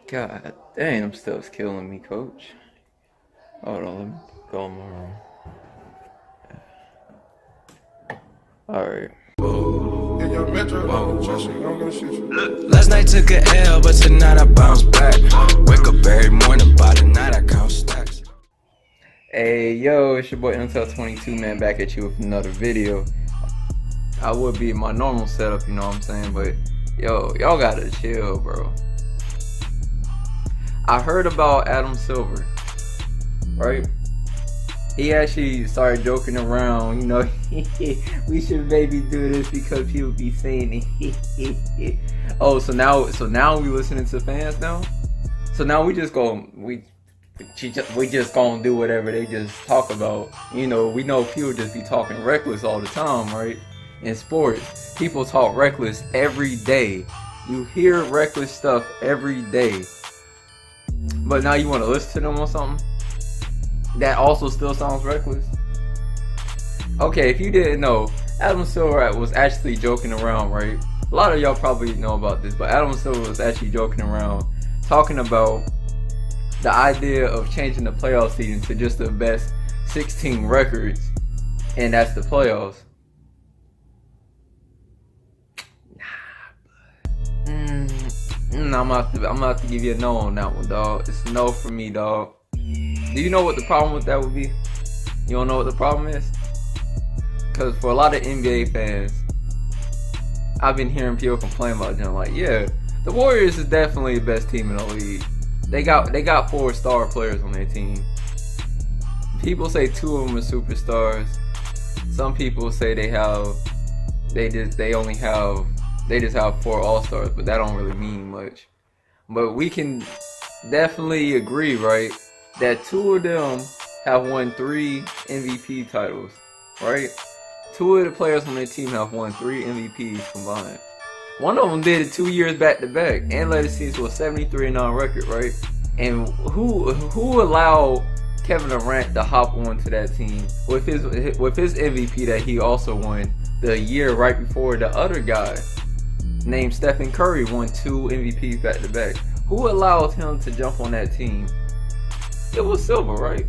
God dang, them stuff's killing me, coach. Hold on, let me go in my room. Alright. Last night took a L, but tonight I bounce back. Wake up every morning, by the night I count stacks. Hey, yo, it's your boy Intel22, man, back at you with another video. I would be in my normal setup, you know what I'm saying, but yo, y'all gotta chill, bro. I heard about Adam Silver, right? He actually started joking around, you know, we should maybe do this because people be saying it. Oh, so now we listening to fans now? So now we just gonna do whatever they just talk about. You know, we know people just be talking reckless all the time, right? In sports, people talk reckless every day. You hear reckless stuff every day. But now you want to listen to them on something that also still sounds reckless? Okay, if you didn't know, Adam Silver was actually joking around, right? A lot of y'all probably know about this, but Adam Silver was actually joking around, talking about the idea of changing the playoff season to just the best 16 records, and that's the playoffs. I'm gonna have to give you a no on that one, dog. It's a no for me, dog. Do you know what the problem with that would be? You don't know what the problem is? Because for a lot of NBA fans, I've been hearing people complain about them, like, yeah, the Warriors is definitely the best team in the league. They got 4-star players on their team. People say 2 of them are superstars. Some people say they just have 4 all-stars, but that don't really mean much. But we can definitely agree, right, that 2 of them have won 3 MVP titles, right? 2 of the players on their team have won 3 MVPs combined. One of them did it 2 years back to back and led his team to a 73-9 record, right? And who allowed Kevin Durant to hop onto that team with his MVP that he also won the year right before the other guy named Stephen Curry won 2 MVPs back to back? Who allowed him to jump on that team? It was Silver, right?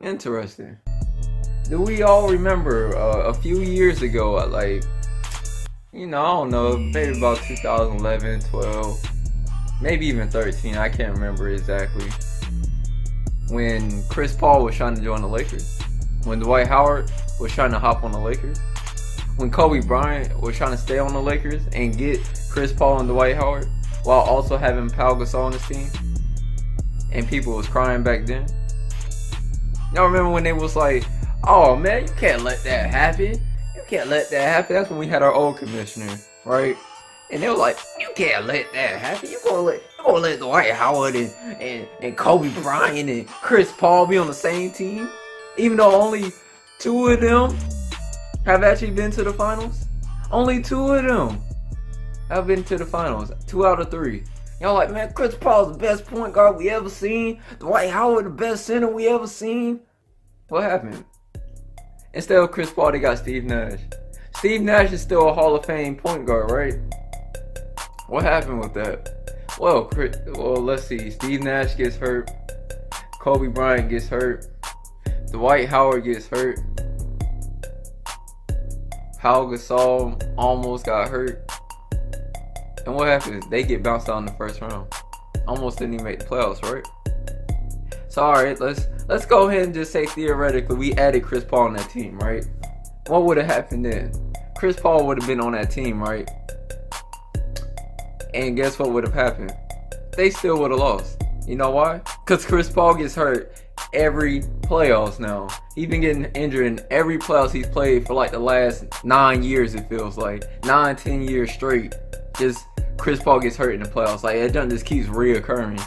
Interesting. Do we all remember a few years ago, like, you know, I don't know, maybe about 2011, 12, maybe even 13, I can't remember exactly, when Chris Paul was trying to join the Lakers, when Dwight Howard was trying to hop on the Lakers, when Kobe Bryant was trying to stay on the Lakers and get Chris Paul and Dwight Howard while also having Pau Gasol on his team, and people was crying back then. Y'all remember when they was like, oh man, you can't let that happen. You can't let that happen. That's when we had our old commissioner, right? And they were like, you can't let that happen. You gonna let Dwight Howard and Kobe Bryant and Chris Paul be on the same team? Even though only 2 of them have actually been to the finals? Only 2 of them have been to the finals. 2 out of 3. Y'all like, man, Chris Paul's the best point guard we ever seen. Dwight Howard the best center we ever seen. What happened? Instead of Chris Paul, they got Steve Nash. Steve Nash is still a Hall of Fame point guard, right? What happened with that? Well, let's see. Steve Nash gets hurt. Kobe Bryant gets hurt. Dwight Howard gets hurt. Pau Gasol almost got hurt. And what happens? They get bounced out in the first round. Almost didn't even make the playoffs, right? So alright, let's go ahead and just say theoretically we added Chris Paul on that team, right? What would have happened then? Chris Paul would have been on that team, right? And guess what would have happened? They still would have lost. You know why? Because Chris Paul gets hurt every playoffs now. He's been getting injured in every playoffs he's played for like the last 9 years, it feels like. 9-10 years straight. Just Chris Paul gets hurt in the playoffs. Like, it just keeps reoccurring.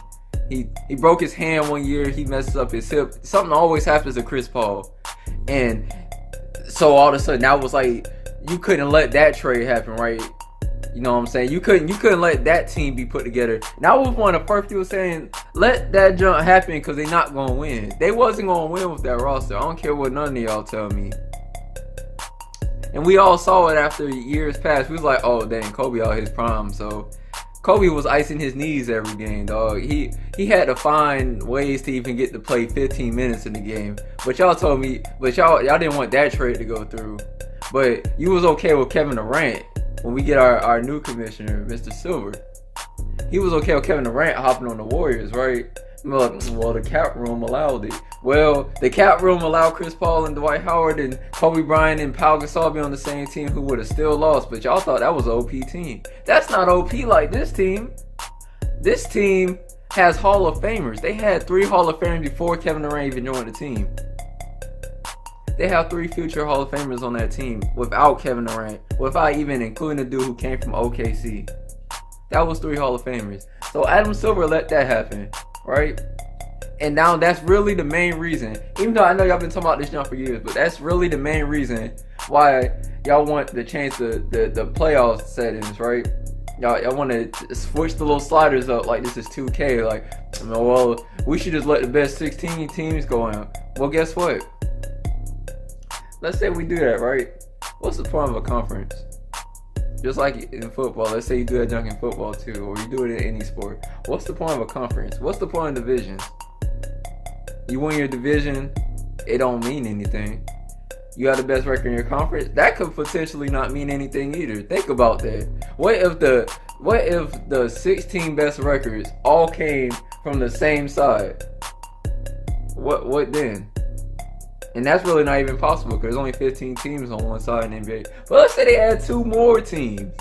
He broke his hand one year, he messes up his hip. Something always happens to Chris Paul. And so all of a sudden, that was like, you couldn't let that trade happen, right? You know what I'm saying? You couldn't let that team be put together. And I was one of the first people saying, let that jump happen because they're not going to win. They wasn't going to win with that roster. I don't care what none of y'all tell me. And we all saw it after years passed. We was like, oh, dang, Kobe out his prime. So Kobe was icing his knees every game, dog. He had to find ways to even get to play 15 minutes in the game. But y'all told me, y'all didn't want that trade to go through. But you was okay with Kevin Durant when we get our new commissioner, Mr. Silver. He was okay with Kevin Durant hopping on the Warriors, right? Well, the cap room allowed it. Well, the cap room allowed Chris Paul and Dwight Howard and Kobe Bryant and Pau Gasol be on the same team, who would have still lost. But y'all thought that was an OP team. That's not OP like this team. This team has Hall of Famers. They had 3 Hall of Famers before Kevin Durant even joined the team. They have 3 future Hall of Famers on that team without Kevin Durant, without even including the dude who came from OKC. That was 3 Hall of Famers. So Adam Silver let that happen, right? And now that's really the main reason, even though I know y'all been talking about this jump for years, but that's really the main reason why y'all want to change the playoff settings, right? Y'all want to switch the little sliders up like this is 2K. Like, well, we should just let the best 16 teams go in. Well, guess what? Let's say we do that, right? What's the point of a conference? Just like in football, let's say you do that junk in football too, or you do it in any sport. What's the point of a conference? What's the point of divisions? You win your division, it don't mean anything. You have the best record in your conference, that could potentially not mean anything either. Think about that. What if the 16 best records all came from the same side? What then? And that's really not even possible because there's only 15 teams on one side in the NBA. But let's say they add 2 more teams,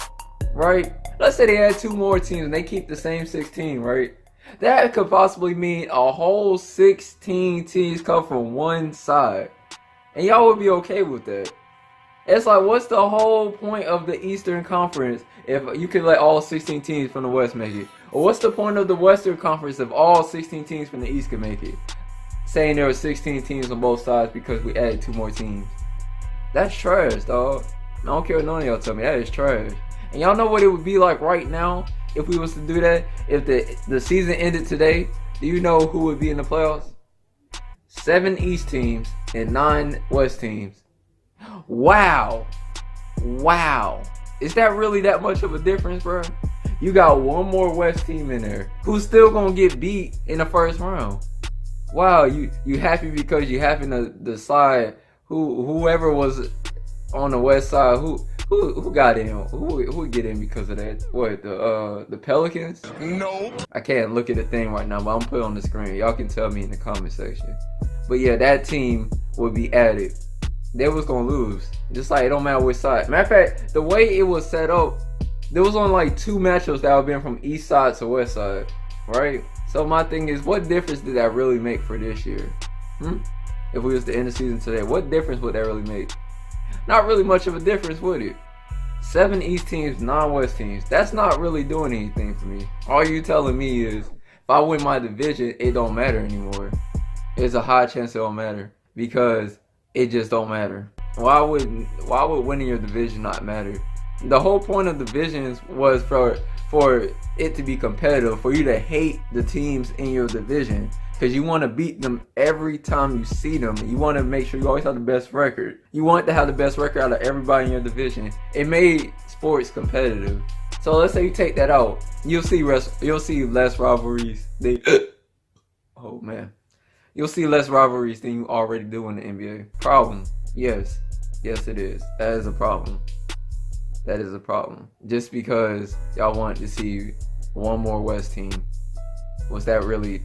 right? Let's say they add 2 more teams and they keep the same 16, right? That could possibly mean a whole 16 teams come from one side. And y'all would be okay with that. It's like, what's the whole point of the Eastern Conference if you could let all 16 teams from the West make it? Or what's the point of the Western Conference if all 16 teams from the East can make it? Saying there were 16 teams on both sides because we added 2 more teams. That's trash, dog. I don't care what none of y'all tell me. That is trash. And y'all know what it would be like right now if we was to do that? If the season ended today, do you know who would be in the playoffs? 7 East teams and 9 West teams. Wow. Is that really that much of a difference, bro? You got 1 more West team in there who's still gonna get beat in the first round. Wow, you happy because you happen to decide whoever was on the West side who got in? Who would get in because of that? What, the Pelicans? No. I can't look at the thing right now, but I'm put it on the screen. Y'all can tell me in the comment section. But yeah, that team would be added. They was gonna lose. Just like it don't matter which side. Matter of fact, the way it was set up, there was only like 2 matchups that would have been from east side to west side, right? So my thing is, what difference did that really make for this year? If we was to end the season today, what difference would that really make? Not really much of a difference, would it? 7 East teams, 9 West teams. That's not really doing anything for me. All you telling me is, if I win my division, it don't matter anymore. There's a high chance it don't matter because it just don't matter. Why would winning your division not matter? The whole point of divisions was for it to be competitive, for you to hate the teams in your division, because you want to beat them every time you see them. You want to make sure you always have the best record. You want to have the best record out of everybody in your division. It made sports competitive. So let's say you take that out, you'll see less rivalries. Oh man, you'll see less rivalries than you already do in the NBA. Problem? Yes, it is. That is a problem. That is a problem. Just because y'all wanted to see 1 more West team, that's really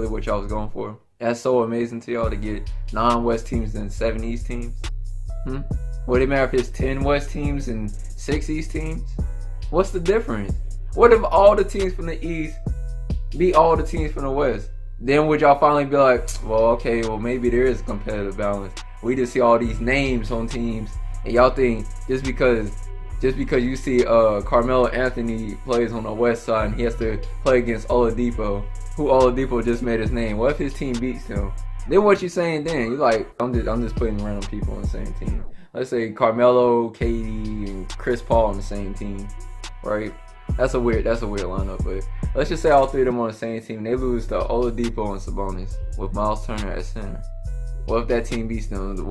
what y'all was going for? That's so amazing to y'all to get 9 West teams and 7 East teams? Would it matter if it's 10 West teams and 6 East teams? What's the difference? What if all the teams from the East beat all the teams from the West? Then would y'all finally be like, well, okay, well maybe there is a competitive balance. We just see all these names on teams, and y'all think just because you see Carmelo Anthony plays on the West side and he has to play against Oladipo, who Oladipo just made his name. What if his team beats him? Then what you saying then? You're like, I'm just putting random people on the same team. Let's say Carmelo, KD, and Chris Paul on the same team, right? That's a weird lineup, but let's just say all 3 of them on the same team. They lose to Oladipo and Sabonis with Miles Turner at center. What if that team beats them?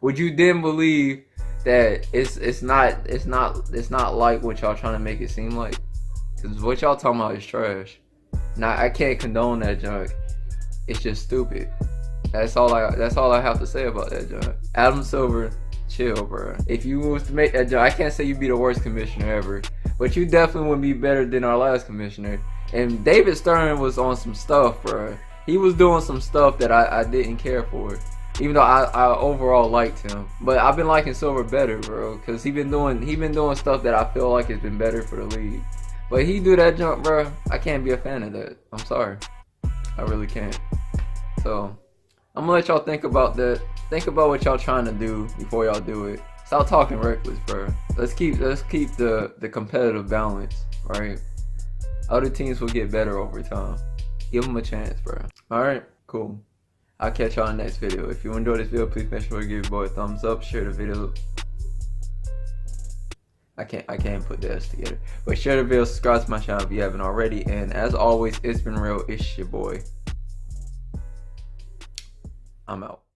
Would you then believe that it's not like what y'all trying to make it seem like? Cause what y'all talking about is trash. Now I can't condone that junk. It's just stupid. That's all I have to say about that junk. Adam Silver, chill, bro. If you was to make that junk, I can't say you'd be the worst commissioner ever, but you definitely would be better than our last commissioner. And David Stern was on some stuff, bro. He was doing some stuff that I didn't care for. Even though I overall liked him, but I've been liking Silver better, bro, because he been doing stuff that I feel like has been better for the league. But he do that jump, bro. I can't be a fan of that. I'm sorry, I really can't. So I'm gonna let y'all think about that. Think about what y'all trying to do before y'all do it. Stop talking reckless, bro. Let's keep the competitive balance, right? Other teams will get better over time. Give them a chance, bro. All right, cool. I'll catch y'all in the next video. If you enjoyed this video, please make sure to give your boy a thumbs up, share the video. I can't put the S together. But share the video, subscribe to my channel if you haven't already. And as always, it's been real. It's your boy. I'm out.